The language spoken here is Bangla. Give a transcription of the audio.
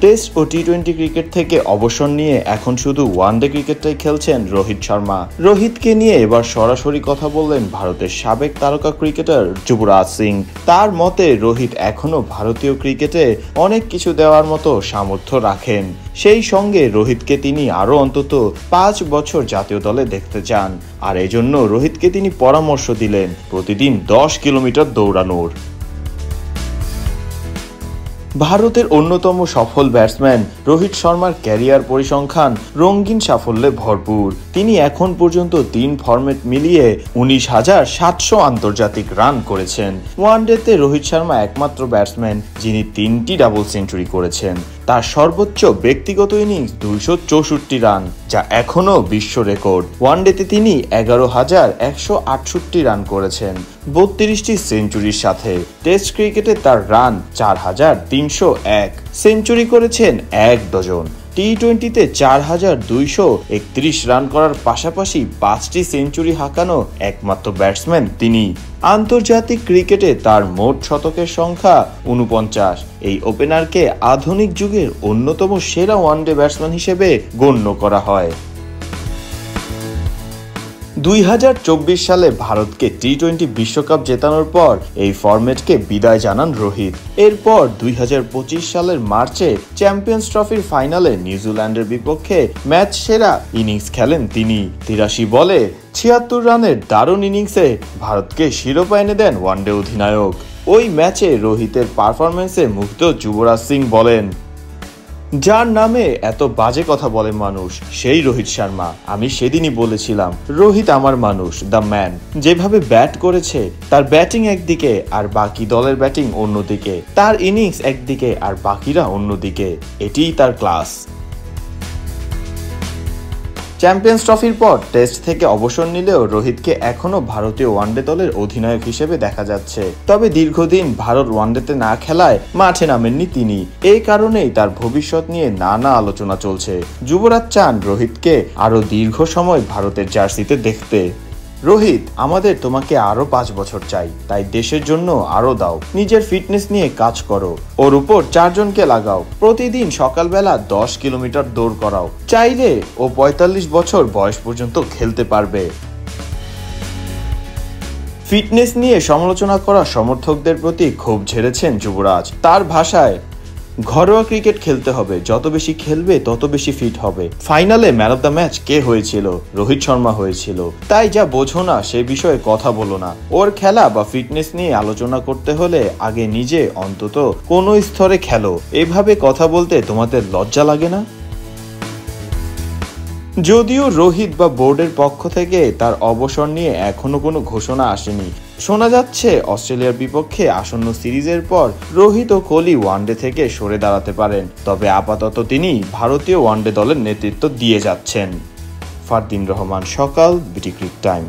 টেস্ট ও টি-20 ক্রিকেট থেকে অবসর নিয়ে এখন শুধু ওয়ানডে ক্রিকেটটাই খেলছেন রোহিত শর্মা। রোহিতকে নিয়ে এবার সরাসরি কথা বললেন ভারতের সাবেক তারকা ক্রিকেটার যুবরাজ সিং। তার মতে রোহিত এখনো ভারতীয় ক্রিকেটে অনেক কিছু দেওয়ার মতো সামর্থ্য রাখেন। সেই সঙ্গে রোহিতকে তিনি আরও অন্তত 5 বছর জাতীয় দলে দেখতে চান। আর এজন্য রোহিতকে তিনি পরামর্শ দিলেন প্রতিদিন 10 কিলোমিটার দৌড়ানোর। ভারতের অন্যতম সফল ব্যাটসম্যান রোহিত শর্মার ক্যারিয়ার পরিসংখ্যান রঙিন সাফল্যে ভরপুর। তিনি এখন পর্যন্ত 3 ফরম্যাট মিলিয়ে 19,700 আন্তর্জাতিক রান করেছেন। ওয়ানডেতে রোহিত শর্মা একমাত্র ব্যাটসম্যান যিনি 3টি ডাবল সেঞ্চুরি করেছেন। তার সর্বোচ্চ ব্যক্তিগত ইনিংস 264 রান, যা এখনও বিশ্ব রেকর্ড। ওয়ানডেতে তিনি 11,168 রান করেছেন 32টি সেঞ্চুরির সাথে। টেস্ট ক্রিকেটে তার রান 4,301, সেঞ্চুরি করেছেন 1 ডজন। টি-20তে 4,231 রান করার পাশাপাশি 5টি সেঞ্চুরি হাঁকানো একমাত্র ব্যাটসম্যান তিনি। আন্তর্জাতিক ক্রিকেটে তার মোট শতকের সংখ্যা 49। এই ওপেনারকে আধুনিক যুগের অন্যতম সেরা ওয়ানডে ব্যাটসম্যান হিসেবে গণ্য করা হয়। 2024 সালে ভারতকে টি-20 বিশ্বকাপ জেতানোর পর এই ফরম্যাটকে বিদায় জানান রোহিত। এরপর 2025 সালের মার্চে চ্যাম্পিয়ন্স ট্রফির ফাইনালে নিউজিল্যান্ডের বিপক্ষে ম্যাচ সেরা ইনিংস খেলেন তিনি। 83 বলে 76 রানের দারুণ ইনিংসে ভারতকে শিরোপা এনে দেন ওয়ানডে অধিনায়ক। ওই ম্যাচে রোহিতের পারফরম্যান্সে মুগ্ধ যুবরাজ সিং বলেন, যার নামে এত বাজে কথা বলে মানুষ সেই রোহিত শর্মা। আমি সেদিনই বলেছিলাম রোহিত আমার মানুষ, দ্য ম্যান। যেভাবে ব্যাট করেছে, তার ব্যাটিং একদিকে আর বাকি দলের ব্যাটিং অন্যদিকে, তার ইনিংস একদিকে আর বাকিরা অন্যদিকে, এটিই তার ক্লাস। চ্যাম্পিয়ন্স ট্রফির পর টেস্ট থেকে অবসর নিলেও রোহিতকে এখনো ভারতীয় ওয়ানডে দলের অধিনায়ক হিসেবে দেখা যাচ্ছে। তবে দীর্ঘদিন ভারত ওয়ানডেতে না খেলায় মাঠে নামেননি তিনি। এই কারণেই তার ভবিষ্যৎ নিয়ে নানা আলোচনা চলছে। যুবরাজ চান রোহিতকে আরো দীর্ঘ সময় ভারতের জার্সিতে দেখতে। রোহিত, আমাদের তোমাকে আরো 5 বছর চাই, তাই দেশের জন্য আরো দাও। নিজের ফিটনেস নিয়ে কাজ করো, ওর উপর 4 জনকে লাগাও। প্রতিদিন সকালবেলা 10 কিলোমিটার দৌড় করাও। চাইলে ও 45 বছর বয়স পর্যন্ত খেলতে পারবে। ফিটনেস নিয়ে সমালোচনা করা সমর্থকদের প্রতি ক্ষোভ ঝেড়েছেন যুবরাজ। তার ভাষায়, ঘরোয়া ক্রিকেট খেলতে হবে, যত বেশি খেলবে তত বেশি ফিট হবে। ফাইনালে ম্যান অফ দ্য ম্যাচ কে হয়েছিল? রোহিত শর্মা হয়েছিল। তাই যা বোঝো না সে বিষয়ে কথা বলো না। ওর খেলা বা ফিটনেস নিয়ে আলোচনা করতে হলে আগে নিজে অন্তত কোনো স্তরে খেলো। এভাবে কথা বলতে তোমাদের লজ্জা লাগে না? যদিও রোহিত বা বোর্ডের পক্ষ থেকে তার অবসর নিয়ে এখনো কোনো ঘোষণা আসেনি। শোনা যাচ্ছে অস্ট্রেলিয়ার বিপক্ষে আসন্ন সিরিজের পর রোহিত ও কোহলি ওয়ানডে থেকে সরে দাঁড়াতে পারেন। তবে আপাতত তিনি ভারতীয় ওয়ানডে দলের নেতৃত্ব দিয়ে যাচ্ছেন। ফারদিন রহমান সকাল, বিটি ক্রিক টাইম।